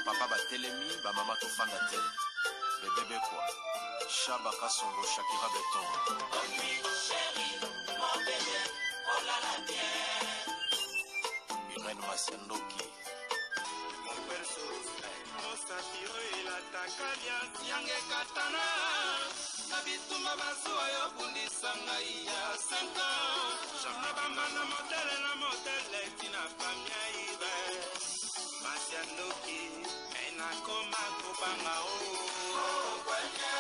papa batelemi, ba mama to fanda te. Bébé quoi? Chaba Kasongo, Shakira Beton. Oh oui, chérie, mon bébé, oh là là, bien. Irène Masendoki. Mon perso, mon satiro et la takalia, Yange Katana. Nabituma Basua, Yobundi Sangaïa, 5 ans. Jamabamba, na modèle, Tina Pamia, Ibe. Masendoki, Ena Koma, Kopanga, oh, Kwenya.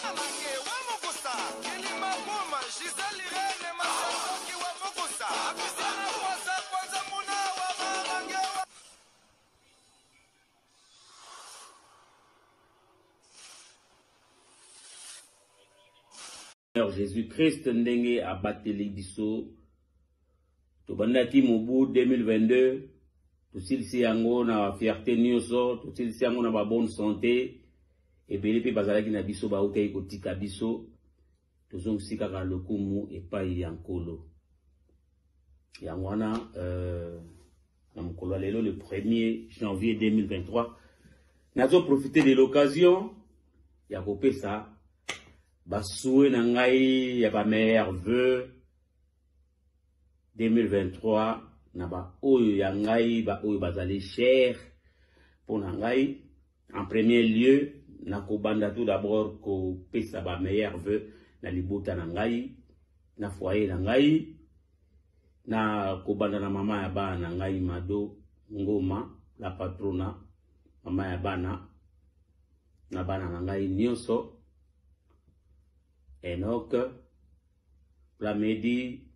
Amange, Wamokusa, Kelima Boma, Giselle Irene, Masendoki, Wamokusa, Abisana, Kwanza Muna, Wamange, Jésus-Christ ndenge abateli biso to bandaki mobu 2022 to silisi yango na fierté nyonso to silisi yango na ba bonne santé ebele pe bazalaki na biso ba okei kotika biso to zongisi kaka lokumu epai ya nkolo yango wana na mokolo lelo le 1er janvier 2023 nazo profiter de l'occasion ya kopesa Basoué nangai ya ba meilleur vœu 2023 na ba oyo ya ngai ba oyo bazali cher pour nangai en premier lieu na kobanda tout d'abord ko pesa ba meilleur vœu na libota nangai na foyer nangai na kobanda na mama ya bana nangai Mado Ngoma la patrona mama ya bana na bana nangai nyonso Enoch, Plamedi,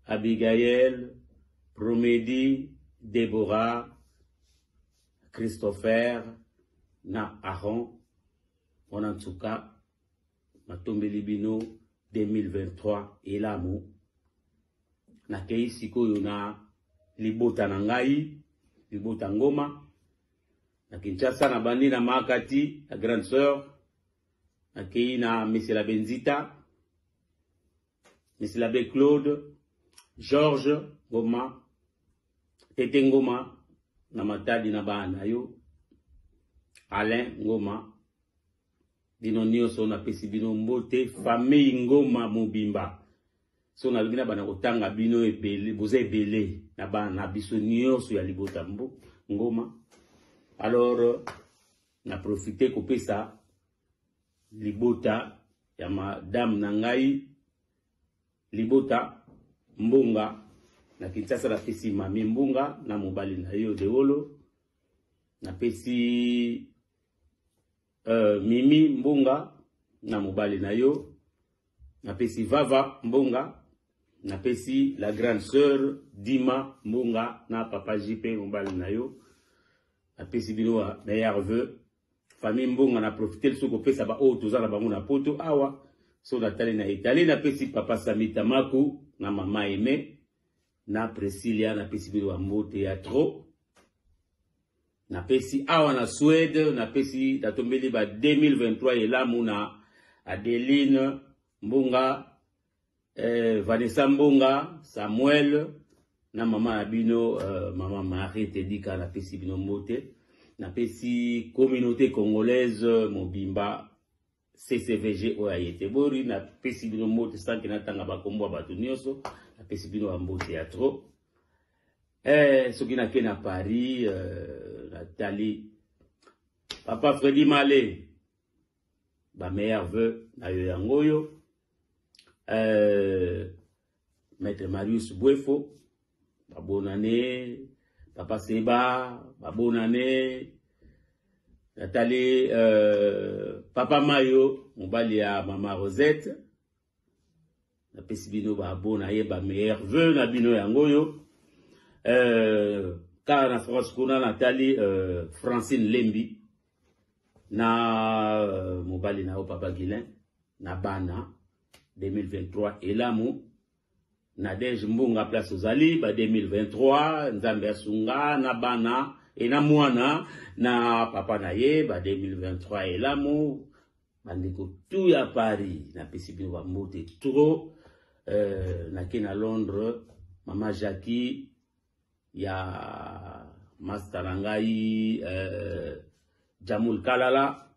Abigail, Promedi, Déborah, Christopher, na Aaron, Onantsuka, Matombeli Bino 2023 elamu. Na kei sikoyo na libota nangai, libota Ngoma, na Kinshasa na bandi na Makati, la grande sœur, Akei na Monsieur la Benzita, Monsieur l'abbé Claude, Georges Ngoma, Tete Ngoma, na Matadi na bana yo, Alain Ngoma, dino nyonso na pesi bino mbote, famille Ngoma Mobimba. So na bina bana kotanga bino ebele, boza ebele, na bana biso nyonso ya libota Ngoma. Alors, na profité kopesa libota ya madame nangai libota Mbunga na Kinshasa la pesi mami Mbunga na mobali na yo Deolo na pesi Mimi Mbunga na mobali na yo na pesi Vava Mbunga na pesi la grande sœur Dima Mbunga na papa JP mobali na yo na pesi bino meilleur vœu famille Mbunga na profiter le soko pesa ba o tozala bango na poto awa so na tali na Italie na pesi papa Samita Maku na mama Aimé na Priscilla na pesi bilo mbote ya trop na pesi awa na Suède na pesi datombeli ba 2023 elamu na Adeline Mbunga Vanessa Mbunga Samuel na mama abino mama Marie Tedika na pesi bino mbote na pesi communauté congolaise Mobimba CCVG oyayete bori na pesi bino mbote sanki na tanga bakombo batu nyonso na pesi bino mbote ya trop soki na ke na Paris Nathalie papa Freddy Malé ba meilleur vœu na yo yangoyo maître Marius Bouefo ba bonne année papa Seba, ba bonne année. Nathalie, papa Mayo, mobali ya mama Rosette. Na pesi bino ba bonne année, ba meilleur vœu na bino yangoyo. Car na France kuna Nathalie, Francine Lembi. Na mobali na o papa Guilin. Na bana 2023 elamu. Nadège Mbunga place ozali ba 2023 Nzambe asunga na bana ena mwana na papa na ye ba 2023 elamu bandeko tout ya Paris na pesi bino ba mbote trop na ke na Londres mama Jackie ya master nangai Jamul Kalala,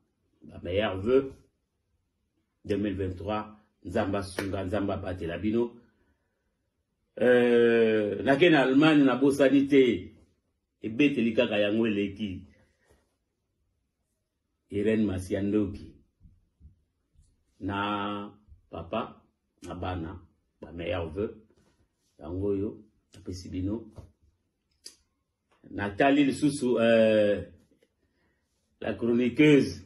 la meilleure vœu 2023, Nzamba Sunga, Nzamba Batela Bino. Naken Allemagne na bosanité et betelika kayango leki Irene Masiandoki na papa na bana ba meilleur vœu yango yo apesi bino Nathalie Lisusu la chroniqueuse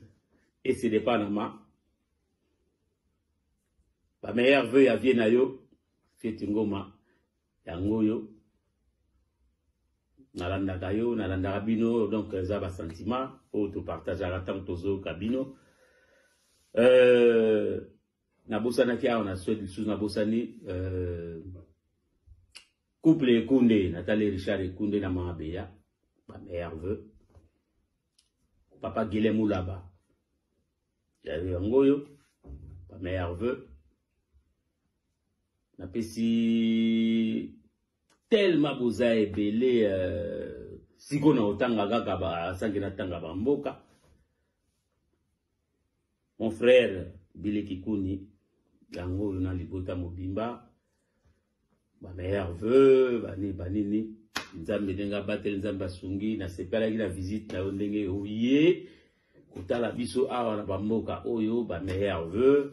et c'est de Panama ba meilleur vœu ya vie na yo feti ngoma yango yo nalandaka yo nalandaka bino donc za ba sentiment o to partageaka tant tozo kabino na bosana kia on a souhaité sous na bosani couple Ekunde Nathalie Richard Ekunde na Mabeya ba meilleur vœu papa Guilhem Moulaba ya yango yo ba meilleur vœu na pesi tellement boza ebele siko na otanga kaka ba sangi na tanga ba mboka mon frère Bileki Kuni yango na libota mobimba ba meilleur vœu banini nzambe denga batel nzambe asungi na sepela ki na visite na ndenge oye kotala biso awa na ba mboka oyo ba meilleur vœu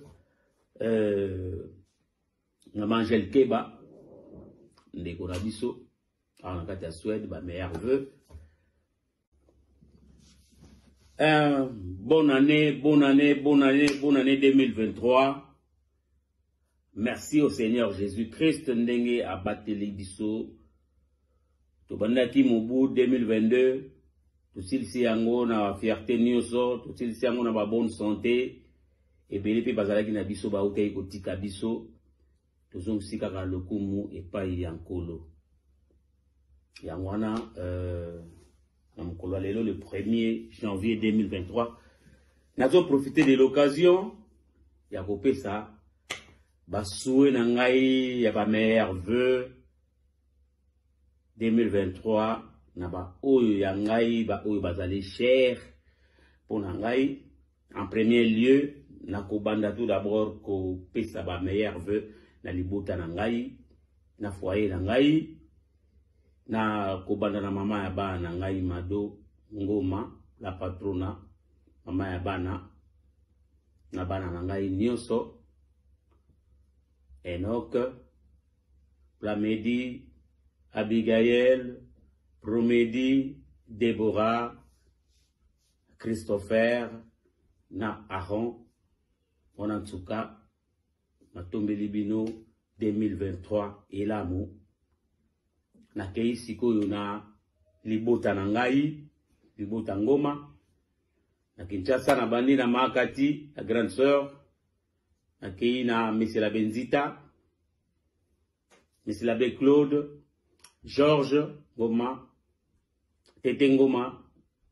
na Angel Keba ndeko na biso awa na kati ya Suède ba meilleur vœu. Bonne année 2023. Merci au Seigneur Jésus-Christ ndenge abateli biso to bandaki mobu 2022 to silisi yango na fierté nyonso to silisi yango na ba bonne santé et belipe bazalaki na biso ba utai kotika biso tozong sika ka lokumu epai ya nkolo yango wana na mokolo lelo le 1er janvier 2023 nazo profiter de l'occasion ya kopesa basoué na ngai ya ba meilleur vœu 2023 na ba oyo ya ngai ba oyo bazali cher pour na ngai en premier lieu na kobanda tout d'abord ko pesa ba meilleur vœu na libota na ngai na foyer na ngai na kobanda na mama ya bana na ngai Mado Ngoma la patrona mama ya bana na bana na ngai nyonso Enoch Plamedi Abigail Promedi Deborah Christopher na Aaron en tout cas matombeli bino 2023 elamu na kei sikoyo na libota na ngai libota Ngoma na Kinshasa na bandi na Makati la grande sœur na kei na Monsieur la Benzita Monsieur l'abbé Claude Georges Ngoma Tete Ngoma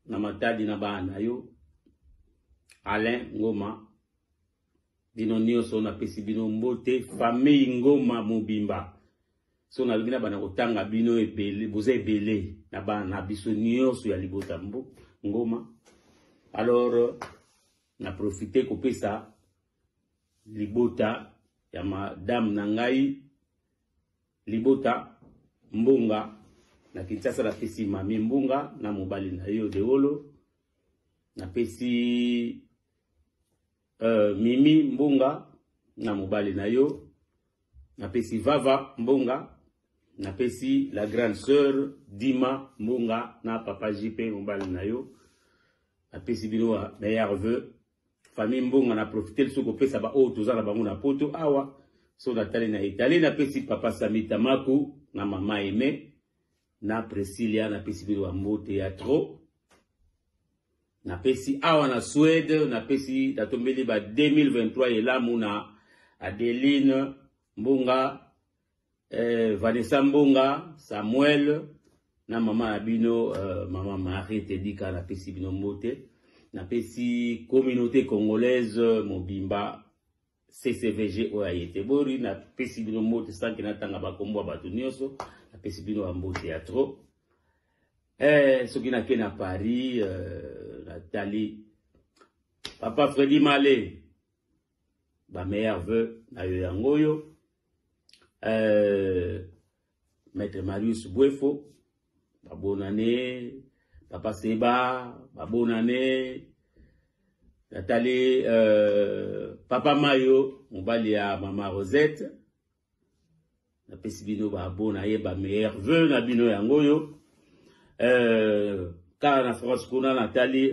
na Matadi na bana yo Alain Ngoma bino nyonso na pesi bino mbote famille Ngoma mobimba so na bina bana kotanga bino ebele boza ebele na bana biso nyonso ya libota Ngoma. Alors na profiter kopesa libota ya madame na ngai libota Mbunga na Kinshasa la pesi mami Mbunga na mobali na yo Deolo na pesi Mimi Mbunga na mobali na yo na pesi Vava Mbunga na pesi la grande sœur Dima Mbunga na papa JP mobali na yo na pesi bino meilleur vœu famille Mbunga na profiter soko pesa ba o tozala bango na poto awa so na tali na Italie na pesi papa Samita Maku na mama Aimé na Priscilla na pesi bino mbote ya trop na pesi awa na Suède na pesi datombeli ba 2023 elamu na Adeline Mbunga Vanessa Mbunga Samuel na mama abino mama Marie Tedika na pesi bino mbote na pesi communauté congolaise mobimba CCVG oyayete bori na pesi bino mbote sanki na tanga bakombo bato nyonso na pesi bino mbote ya trop Ce qui n'a qu'à à Paris, Nathalie, Papa Freddy Malé, ma meilleure vœu, na Yangoyo, Maître Marius Bouefo, ma bonne année, Papa Seba, ma bonne année, Nathalie, Papa Mayo, on va aller à Maman Rosette, na Pesibino, ma bonne année, ma meilleure vœu, na Bino Yangoyo, car na France, qu'on a Nathalie,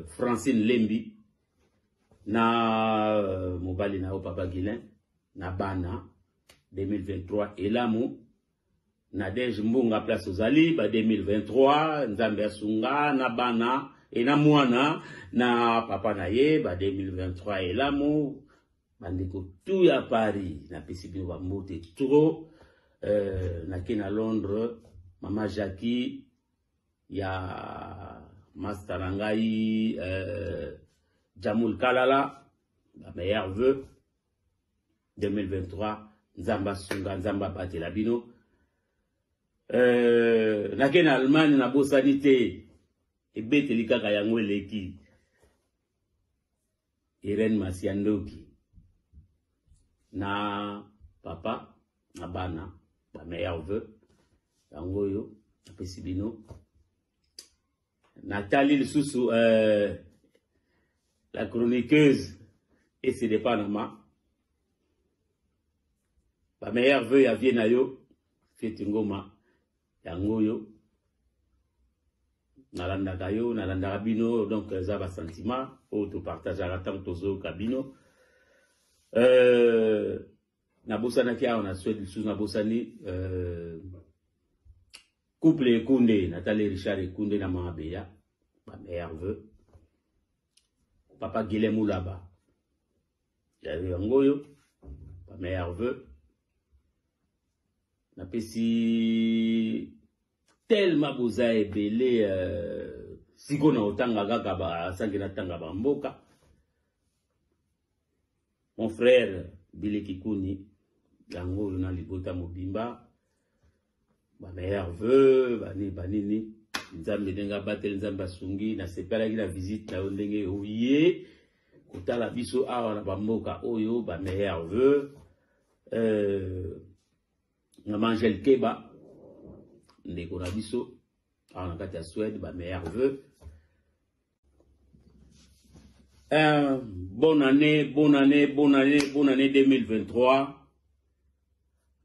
Francine Lembi, na Mobali na Papa Guilin, na Bana, 2023, et l'amour, Nadej Mbunga place aux Ali, ba 2023, Nzambe Asunga, na Bana, et na Mwana, na Papa Naye, ba 2023, et l'amour, bandeko tout ya Paris, na Pesibino ba mbote trop, na Kena Londres, Mama Jackie, ya Mastarangai, Jamoul Kalala, la meilleure vœu, 2023, Nzamba Sunga, Nzamba Patelabino. Naken Allemagne, na Bosanité, et Betelika Kayangwe Leki, Irene Masiandoki, na Papa, na Bana, la meilleure vœu, Yangoyo, na Pesibino. Nathalie Soussou, la chroniqueuse, et c'est des Panama. Ma meilleure vœu, ya Viennayo, Fetingoma, Yangoyo, Nalanda Kayo, Nalanda Rabino, donc ça va sentiment, auto partage à tant tozo Kabino. Nabosana Kia, on a souhaité sous Nabosani, couple et Koundé, Nathalie Richard et Koundé na Mahabeya, ma meilleure vœu. Papa Guilhem Moulaba, j'avais Yangoyo, ma meilleure vœu. Na pesi tellement boza ebele siko na otanga kaka ba sangi na tanga ba mboka. Mon frère Bile Kikuni yango na libota mobimba ba meilleur vœu banini nzambe denga batel nzamba sungi na sepela ki la visite na ndenge oye kotala biso awa na ba mboka oyo ba meilleur vœu na Angel Keba, ndeko na biso, en kati ya Suède, ba meilleur vœu. Bonne année 2023.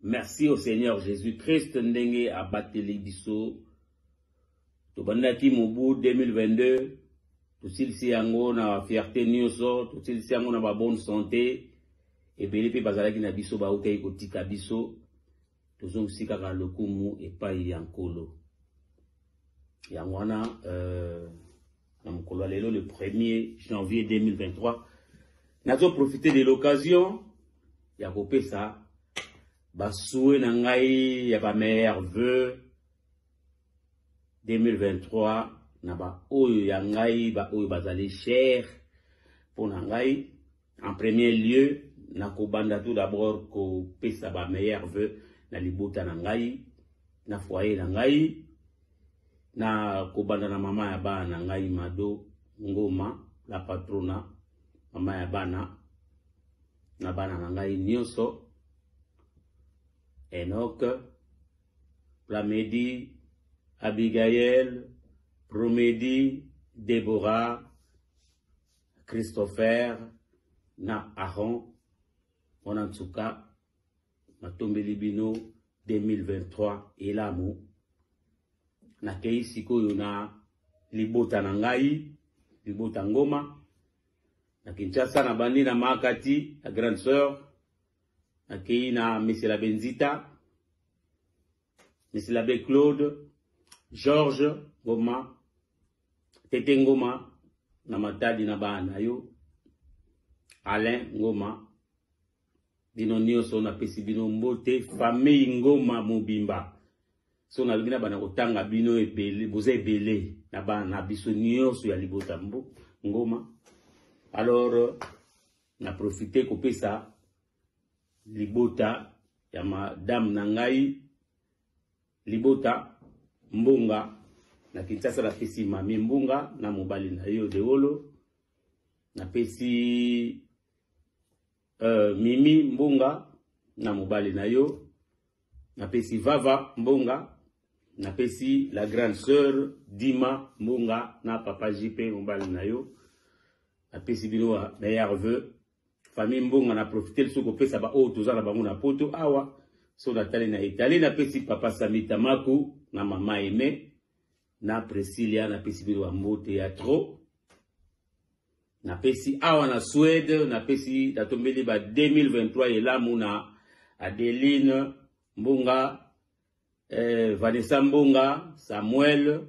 Merci au Seigneur Jésus-Christ, ndenge abateli biso. Tobandaki mobu 2022, tosilisi yango na fierté nyonso, tosilisi yango na ba bonne santé, ebele pe bazalaki na biso ba utei kotika biso. Tozong sikaka lokumu epai ya nkolo. Yangwana, na mkolo lelo le 1er janvier 2023. Nazo profiter de l'occasion, ya kopesa, basoué na ngai, ya ba meilleur vœu, 2023, na ba oyo ya ngai, ba oyo bazali cher, pour na ngai, en premier lieu, na kobanda tout d'abord kopesa ba meilleur vœu, na libota na ngai, na foyer na ngai, na kobanda na mama ya bana na ngai Mado Ngoma, la patrona, mama ya bana, na bana na ngai nyonso, Enoch, Plamedi, Abigail, Promedi, Déborah, Christopher, na Aaron, Onantsuka, Matombeli bino 2023 elamu na kei sikoyo na libota na ngai libota Ngoma na Kinshasa na bandi na Makati la grande sœur na kei na Monsieur la Benzita Monsieur l'abbé Claude Georges Ngoma Tete Ngoma na Matadi na bana yo Alain Ngoma Bino nyonso na pesi bino mbote famille Ngoma mobimba so na bina bana kotanga bino ebele boza ebele na bana biso nyonso ya libota Ngoma. Alors na profiter kopesa libota ya madame na ngai libota Mbonga na Kinshasa napesi Mami Mbunga na mobali na yo Deolo. Napesi Mimi Mbunga na mobali na yo. Napesi Vava Mbunga. Napesi la grande sœur Dima Mbunga na papa JP mobali na yo. Napesi bino wa meilleur vœu. Famille Mbunga na profiter le soko pesa ba o tozala bango na poto awa. So natali na Italie napesi papa Samita Maku na mama Aimé na Priscilla napesi bino wa mbote ya trop. Napesi awa na Suède napesi datombeli ba 2023 elamu na Adeline Mbunga, Vanessa Mbunga, Samuel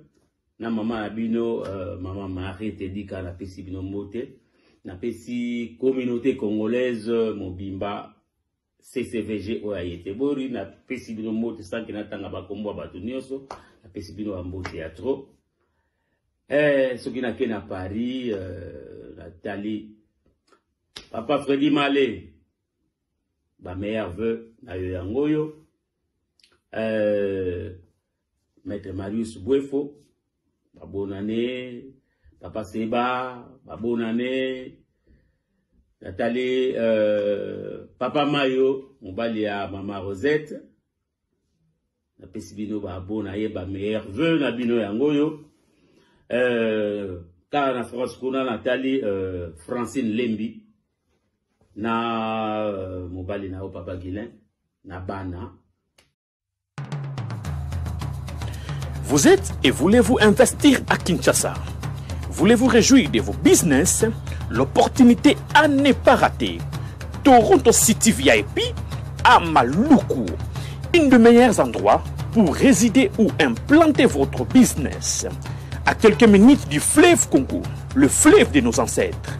na mama Abino, mama Marie Tedika napesi bino mbote. Napesi communauté congolaise Mobimba CCVG Oyayete Bori napesi bino mbote sanki natanga bakombo bato nyonso napesi bino mbote ya trop. Soki na ke na Paris Nathalie papa Freddy Malé ba meilleur vœu na yo yangoyo. Maître Marius Bouefo ba bonne année. Papa Seba ba bonne année. Nathalie papa Mayo mobali ya mama Rosette napesi bino ba bonne année ba meilleur vœu na bino yangoyo. Car na France kuna Nathalie Francine Lembi na mobali na papa Guilin na bana. Vous êtes et voulez-vous investir à Kinshasa? Voulez-vous réjouir de vos business? L'opportunité à ne pas rater. Toronto City VIP à Maluku, un des meilleurs endroits pour résider ou implanter votre business. À quelques minutes du fleuve Congo, le fleuve de nos ancêtres,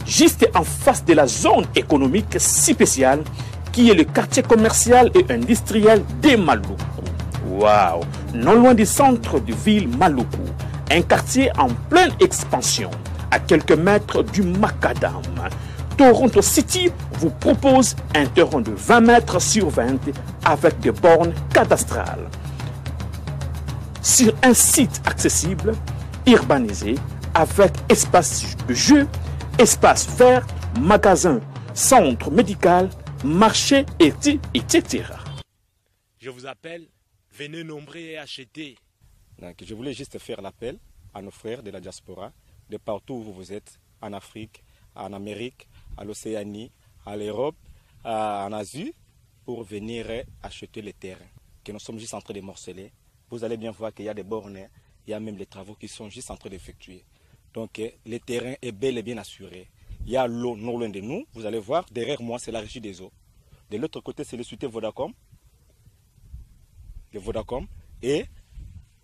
juste en face de la zone économique si spéciale qui est le quartier commercial et industriel de Maluku. Waouh! Non loin du centre de ville Maluku, un quartier en pleine expansion, à quelques mètres du Macadam. Toronto City vous propose un terrain de 20 mètres sur 20 avec des bornes cadastrales. Sur un site accessible, urbanisé, avec espace de jeu, espace vert, magasin, centre médical, marché, etc. Je vous appelle, venez nombrer et acheter. Donc, je voulais juste faire l'appel à nos frères de la diaspora, de partout où vous êtes, en Afrique, en Amérique, à l'Océanie, à l'Europe, en Asie, pour venir acheter les terrains que nous sommes juste en train de morceler. Vous allez bien voir qu'il y a des bornes, il y a même les travaux qui sont juste en train d'effectuer. Donc le terrain est bel et bien assuré. Il y a l'eau non loin de nous. Vous allez voir, derrière moi, c'est la régie des eaux. De l'autre côté, c'est le société Vodacom. Le Vodacom. Et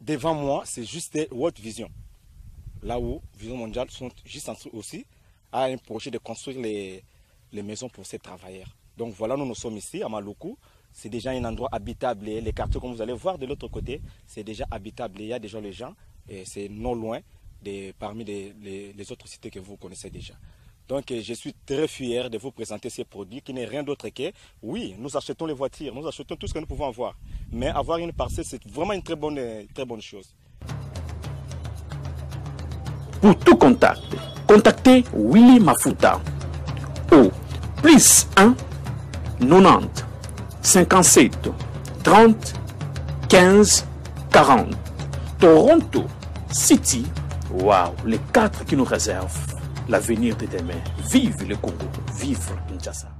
devant moi, c'est juste World Vision. Là où Vision Mondiale sont juste en train aussi à un projet de construire les maisons pour ces travailleurs. Donc voilà, nous sommes ici à Maluku. C'est déjà un endroit habitable. Les quartiers, comme vous allez voir de l'autre côté, c'est déjà habitable. Il y a déjà les gens. Et c'est non loin parmi les autres cités que vous connaissez déjà. Donc je suis très fier de vous présenter ces produits qui n'est rien d'autre que, oui, nous achetons les voitures, nous achetons tout ce que nous pouvons avoir. Mais avoir une parcelle, c'est vraiment une très bonne chose. Pour tout contact, contactez Willy Mafuta au +1 90 57 30 15 40. Toronto City, waouh, les 4 qui nous réservent l'avenir de demain. Vive le Congo, vive Kinshasa.